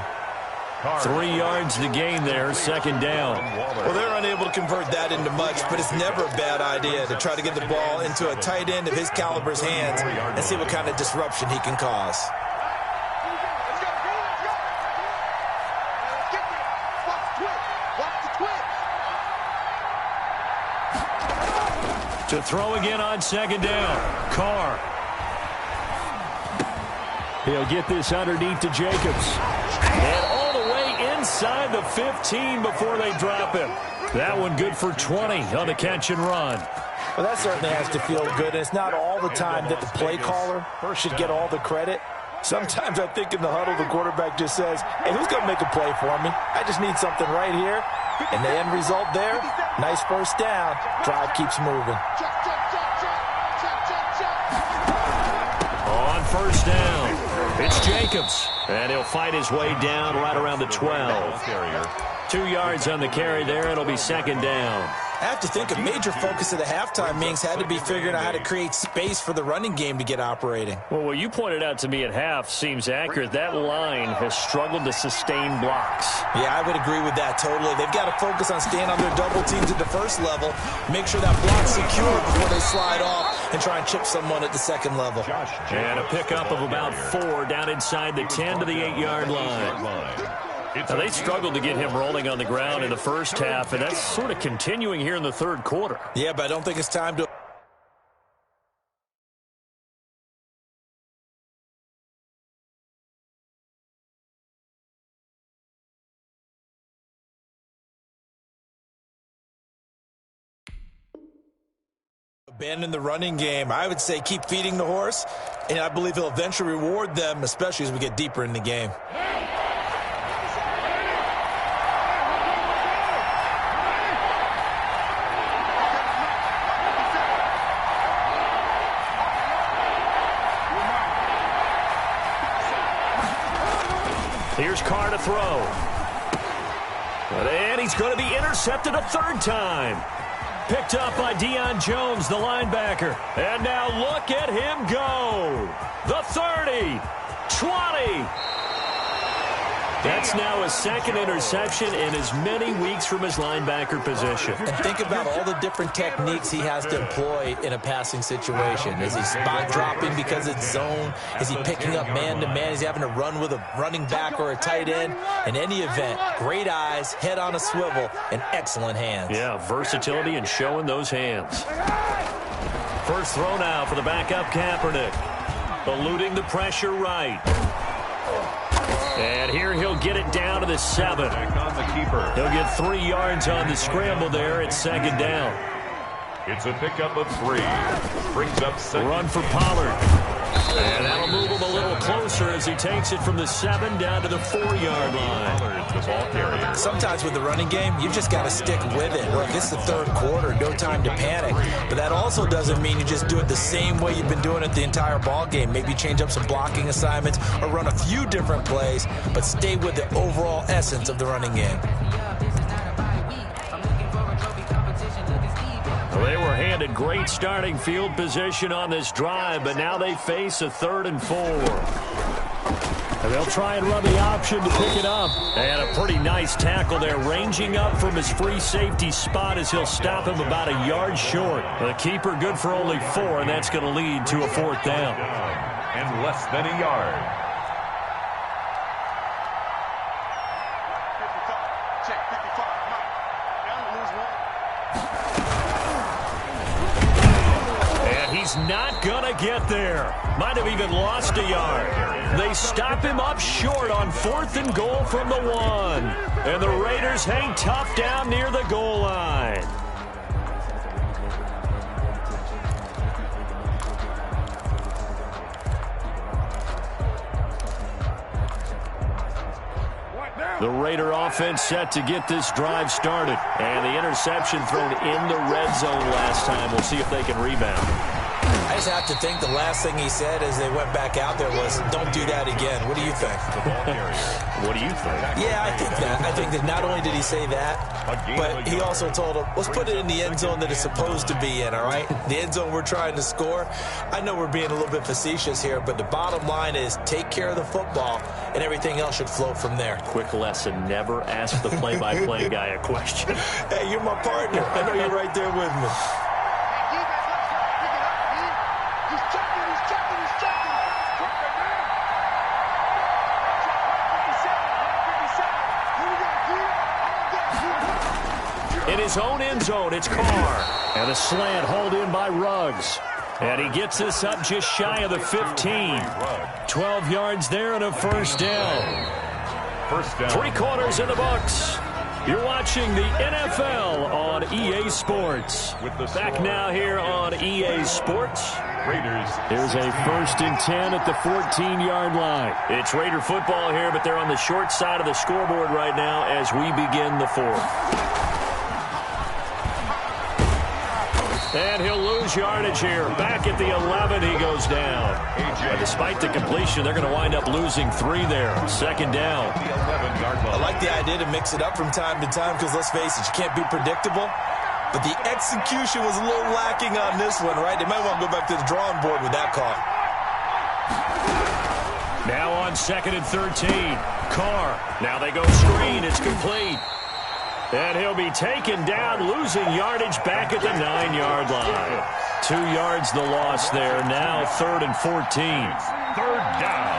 3 yards to gain there, second down. Well, they're unable to convert that into much, but it's never a bad idea to try to get the ball into a tight end of his caliber's hands and see what kind of disruption he can cause. To throw again on second down, Carr. He'll get this underneath to Jacobs. And all the way inside the 15 before they drop him. That one good for 20 on the catch and run. Well, that certainly has to feel good. It's not all the time that the play caller should get all the credit. Sometimes I think in the huddle, the quarterback just says, hey, who's going to make a play for me? I just need something right here. And the end result there, nice first down. Drive keeps moving. On first down, it's Jacobs. And he'll fight his way down right around the 12. 2 yards on the carry there. It'll be second down. I have to think a major focus of the halftime meetings had to be figuring out how to create space for the running game to get operating. Well, what you pointed out to me at half seems accurate. That line has struggled to sustain blocks. Yeah, I would agree with that totally. They've got to focus on staying on their double teams at the first level, make sure that block's secure before they slide off and try and chip someone at the second level. And a pickup of about 4 down inside the 10 to the 8-yard line. Now, they struggled to get him rolling on the ground in the first half, and that's sort of continuing here in the third quarter. Yeah, but I don't think it's time to... abandon the running game. I would say keep feeding the horse, and I believe he'll eventually reward them, especially as we get deeper in the game. Here's Carr to throw. And he's going to be intercepted a third time. Picked up by Deion Jones, the linebacker. And now look at him go. The 30, 20. That's now his second interception in as many weeks from his linebacker position. And think about all the different techniques he has to employ in a passing situation. Is he spot dropping because it's zone? Is he picking up man-to-man? Is he having to run with a running back or a tight end? In any event, great eyes, head on a swivel, and excellent hands. Yeah, versatility and showing those hands. First throw now for the backup Kaepernick. Eluding the pressure right. And here he'll They'll get it down to the 7. Back on the keeper. They'll get 3 yards on the scramble there. It's 2nd down. It's a pickup of 3. Brings up 2nd. Run for Pollard. And that'll move him a little closer as he takes it from the 7 down to the 4-yard line. Pollard's the ball carrier. Sometimes with the running game, you just got to stick with it. Look, this is the 3rd quarter, no time to panic. But that also doesn't mean you just do it the same way you've been doing it the entire ball game. Maybe change up some blocking assignments or run a few different plays, but stay with the overall essence of the running game. Well, they were handed great starting field position on this drive, but now they face a 3rd and 4. And they'll try and run the option to pick it up. And a pretty nice tackle there, ranging up from his free safety spot as he'll stop him about a yard short. The keeper good for only 4, and that's going to lead to a 4th down. And less than a yard. He's not going to get there. Might have even lost a yard. They stop him up short on 4th and goal from the 1. And the Raiders hang tough down near the goal line. The Raider offense set to get this drive started. And the interception thrown in the red zone last time. We'll see if they can rebound. I just have to think the last thing he said as they went back out there was, don't do that again. What do you think? What do you think? Yeah, I think that. I think that not only did he say that, but he also told him, let's put it in the end zone that it's supposed to be in, all right? The end zone we're trying to score. I know we're being a little bit facetious here, but the bottom line is take care of the football, and everything else should flow from there. Quick lesson, never ask the play-by-play guy a question. Hey, you're my partner. I know you're right there with me. In his own end zone, it's Carr. And a slant hauled in by Ruggs. And he gets this up just shy of the 15. 12 yards there and a 1st down. 3 quarters in the books. You're watching the NFL on EA Sports. Back now here on EA Sports. Here's a 1st and 10 at the 14-yard line. It's Raider football here, but they're on the short side of the scoreboard right now as we begin the 4th. And he'll lose yardage here. Back at the 11, he goes down. But despite the completion, they're going to wind up losing 3 there. 2nd down. I like the idea to mix it up from time to time because, let's face it, you can't be predictable. But the execution was a little lacking on this one, right? They might want to go back to the drawing board with that call. Now on 2nd and 13. Carr. Now they go screen. It's complete. And he'll be taken down, losing yardage back at the 9-yard line. 2 yards the loss there. Now 3rd and 14. 3rd down.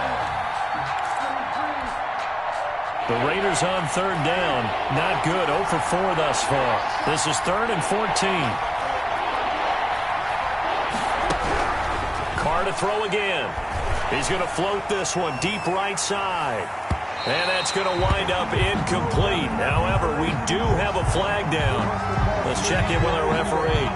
The Raiders on 3rd down. Not good. 0 for 4 thus far. This is 3rd and 14. Carr to throw again. He's going to float this one deep right side. And that's going to wind up incomplete. However, we do have a flag down. Let's check in with our referee.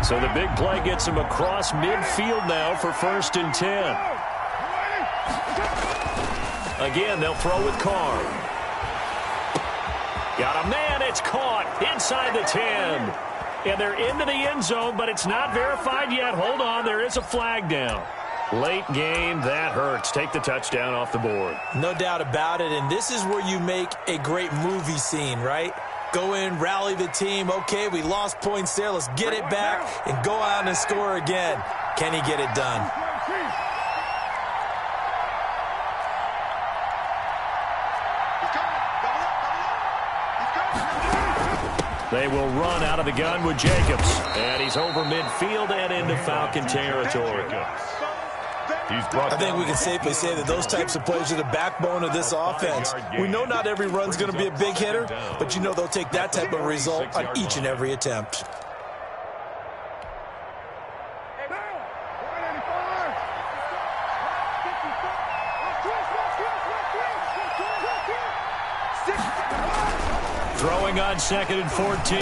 So the big play gets him across midfield now for 1st and 10. Again, they'll throw with Carr. Got a man. It's caught inside the 10. And they're into the end zone, but it's not verified yet. Hold on, there is a flag down. Late game, that hurts. Take the touchdown off the board. No doubt about it, and this is where you make a great movie scene, right? Go in, rally the team. Okay, we lost points there. Let's get it back and go out and score again. Can he get it done? They will run out of the gun with Jacobs. And he's over midfield and into Falcon territory. I think we can safely say that those types of plays are the backbone of this offense. We know not every run's going to be a big hitter, but you know they'll take that type of result on each and every attempt. Throwing on 2nd and 14.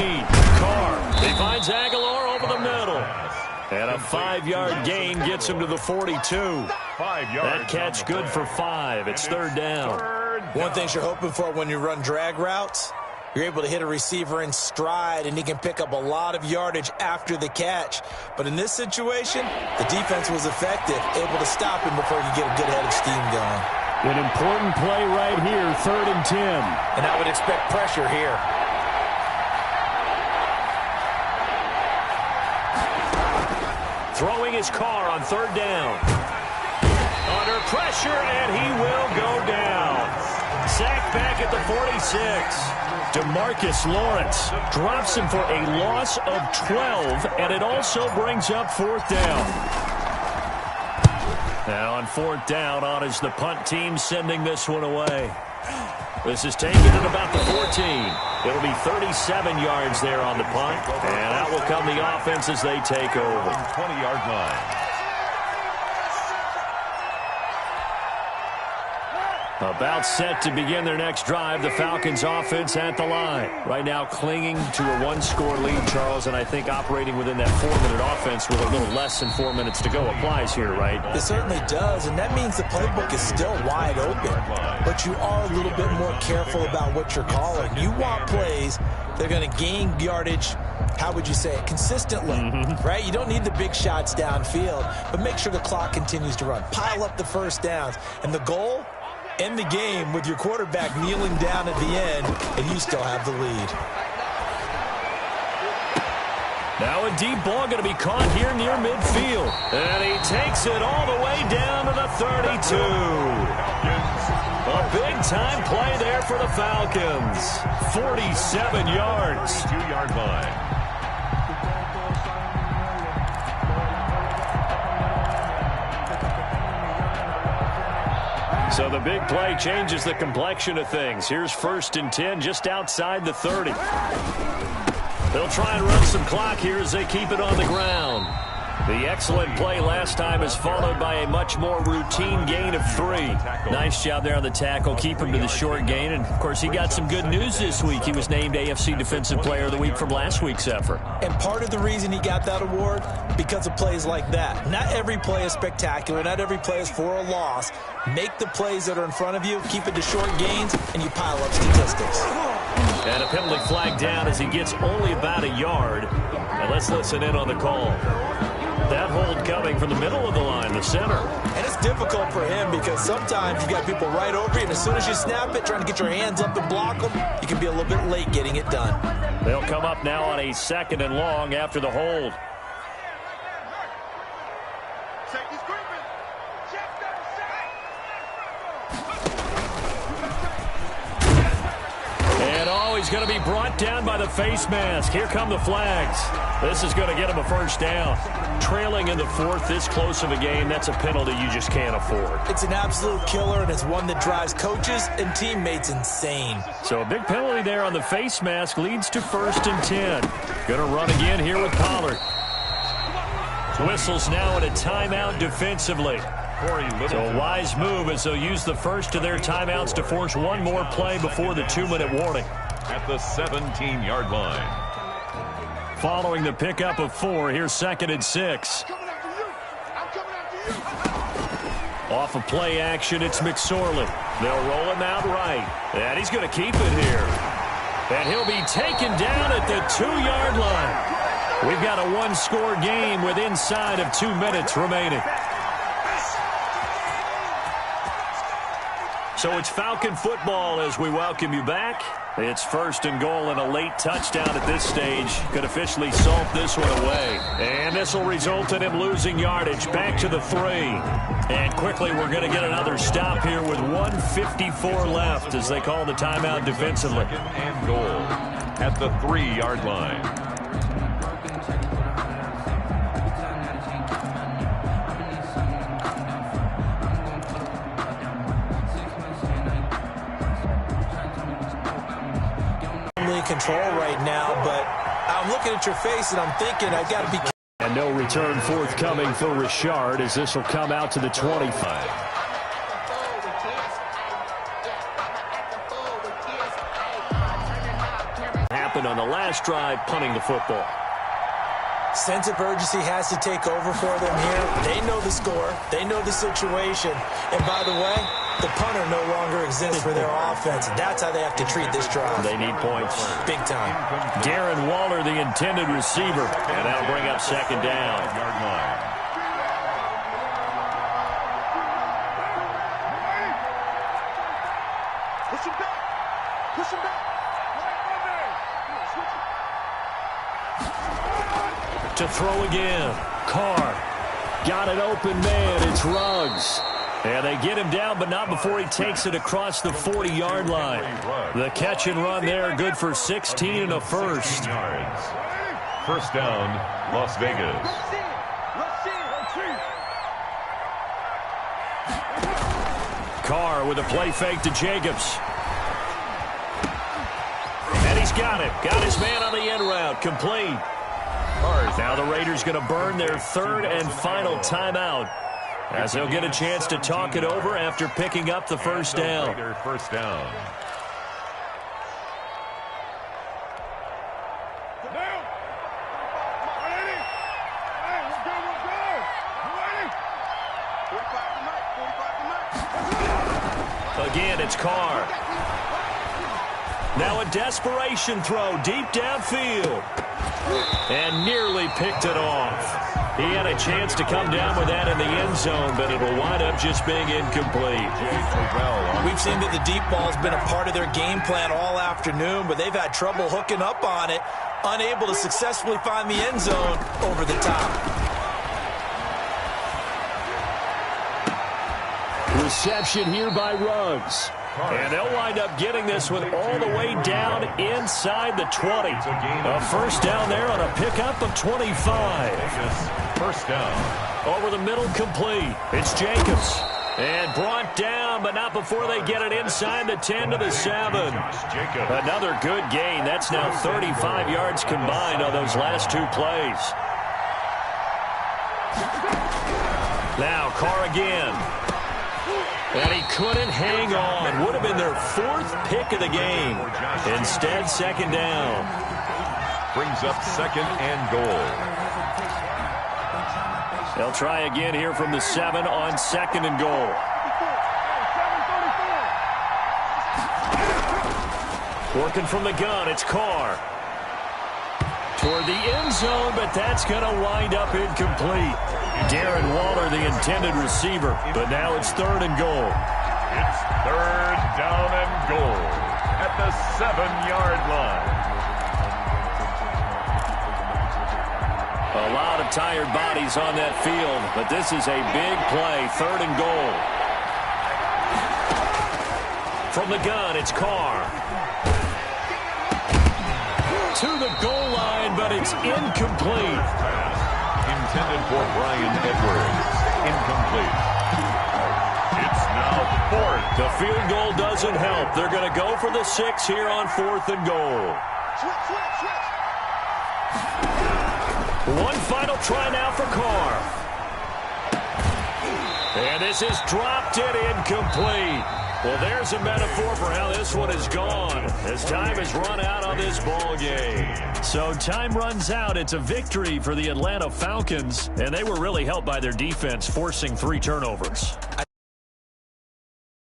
Carr. He finds Aguilar over the middle. And a 5-yard gain gets him to the 42. 5 yards. That catch good for 5. It's 3rd down. One thing you're hoping for when you run drag routes, you're able to hit a receiver in stride, and he can pick up a lot of yardage after the catch. But in this situation, the defense was effective, able to stop him before he could get a good head of steam going. An important play right here, 3rd and 10. And I would expect pressure here. Throwing his car on 3rd down. Under pressure, and he will go down. Sacked back at the 46. DeMarcus Lawrence drops him for a loss of 12, and it also brings up 4th down. Now on 4th down, on is the punt team sending this one away. This is taken at about the 14. It'll be 37 yards there on the punt, and out will come the offense as they take over. 20-yard line. About set to begin their next drive, the Falcons offense at the line. Right now clinging to a 1-score lead, Charles, and I think operating within that 4-minute offense with a little less than 4 minutes to go applies here, right? It certainly does, and that means the playbook is still wide open. But you are a little bit more careful about what you're calling. You want plays that are going to gain yardage, how would you say it, consistently, right? You don't need the big shots downfield, but make sure the clock continues to run. Pile up the first downs, and the goal, end the game with your quarterback kneeling down at the end, and you still have the lead. Now a deep ball going to be caught here near midfield. And he takes it all the way down to the 32. A big-time play there for the Falcons. 47 yards. 2-yard line. So the big play changes the complexion of things. Here's 1st and 10 just outside the 30. They'll try and run some clock here as they keep it on the ground. The excellent play last time is followed by a much more routine gain of 3. Nice job there on the tackle. Keep him to the short gain. And, of course, he got some good news this week. He was named AFC Defensive Player of the Week from last week's effort. And part of the reason he got that award, because of plays like that. Not every play is spectacular. Not every play is for a loss. Make the plays that are in front of you, keep it to short gains, and you pile up statistics. And a penalty flag down as he gets only about a yard. And let's listen in on the call. That hold coming from the middle of the line, the center. And it's difficult for him because sometimes you got people right over you, and as soon as you snap it, trying to get your hands up and block them, you can be a little bit late getting it done. They'll come up now on a 2nd and long after the hold. He's going to be brought down by the face mask. Here come the flags. This is going to get him a 1st down. Trailing in the 4th, this close of a game, that's a penalty you just can't afford. It's an absolute killer, and it's one that drives coaches and teammates insane. So a big penalty there on the face mask leads to 1st and 10. Going to run again here with Pollard. Whistles now at a timeout defensively. So a wise move as they'll use the first of their timeouts to force one more play before the 2-minute warning. At the 17-yard line. Following the pickup of 4, here's 2nd and 6. Off of play action, it's McSorley. They'll roll him out right. And he's going to keep it here. And he'll be taken down at the 2-yard line. We've got a 1-score game with inside of 2 minutes remaining. So it's Falcon football as we welcome you back. It's 1st and goal and a late touchdown at this stage could officially salt this one away. And this will result in him losing yardage back to the 3. And quickly we're going to get another stop here with 1:54 left as they call the timeout defensively. 2nd and goal at the 3-yard line. Control right now, but I'm looking at your face and I'm thinking I've got to be. And no return forthcoming for Richard as this will come out to the 25. on the last drive, punting the football. Sense of urgency has to take over for them here. They know the score. They know the situation. And by the way, the punter no longer exists for their offense. That's how they have to treat this drive. They need points. Big time. Darren Waller, the intended receiver. And that'll bring up second down. Push him back. Push him back. To throw again. Carr. Got an open man. It's Ruggs. And they get him down, but not before he takes it across the 40-yard line. The catch and run there, good for 16 and a first. First down, Las Vegas. Carr with a play fake to Jacobs. And he's got it. Got his man on the end route. Complete. Now the Raiders going to burn their third and final timeout, as they'll get a chance to talk it over after picking up the first down. First down. Again, it's Carr. Now a desperation throw deep downfield. And nearly picked it off. He had a chance to come down with that in the end zone, but it will wind up just being incomplete. We've seen that the deep ball has been a part of their game plan all afternoon, but they've had trouble hooking up on it, unable to successfully find the end zone over the top. Reception here by Ruggs. And they'll wind up getting this one all the way down inside the 20. A first down there on a pickup of 25. First down. Over the middle, complete. It's Jacobs. And brought down, but not before they get it inside the 10 to the 7. Another good gain. That's now 35 yards combined on those last two plays. Now Carr again. And he couldn't hang on. Would have been their fourth pick of the game. Instead, second down. Brings up second and goal. They'll try again here from the 7 on second and goal. Working from the gun, it's Carr. Toward the end zone, but that's going to wind up incomplete. Darren Waller, the intended receiver, but now it's third and goal. It's third down and goal at the 7-yard line. A lot of tired bodies on that field, but this is a big play, third and goal. From the gun, it's Carr. To the goal line, but it's incomplete. Intended for Brian Edwards. Incomplete. It's now fourth. The field goal doesn't help. They're going to go for the 6 here on fourth and goal. One final try now for Carr. And this is dropped it incomplete. Well, there's a metaphor for how this one is gone, as time has run out on this ball game. So time runs out. It's a victory for the Atlanta Falcons, and they were really helped by their defense, forcing 3 turnovers.